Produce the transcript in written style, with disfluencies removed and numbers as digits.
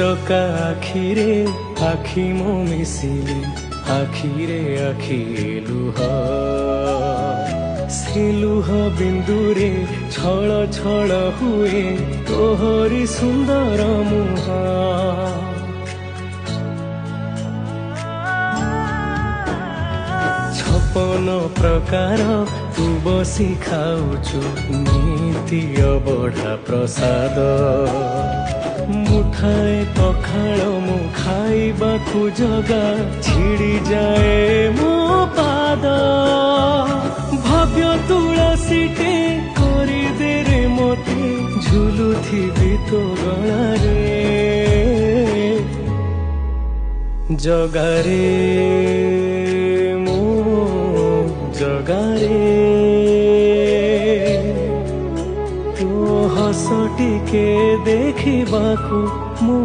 ଚକା ଆଖିରେ ଆଖି ମୁଁ ମିଶିଲି ଆଖିରେ ଆଖି ଲୁହ ସେ ଲୁହ ବିନ୍ଦୁରେ ଛଳ ଛଳ ହୁଏ ତୋହରି ସୁନ୍ଦର ମୁହଁ ଛପନ ପ୍ରକାର ତୁ ବସି ଖାଉଛୁ ନୀତି ଅବଢ଼ା ପ୍ରସାଦ ମୁଠାଏ ପଖାଳ ମୁଁ ଖାଇବାକୁ ଜଗା ଛିଡ଼ି ଯାଏ ମୋ ପାଦ ଭବ୍ୟ ତୁଳସୀଟେ କରିଦେରେ ମୋତେ ଝୁଲୁଥିବି ତୋ ଗଳାରେ ଜଗାରେ ଜଗାରେ ତୋ ହସ ଟିକେ ଦେଖିବାକୁ ମୁଁ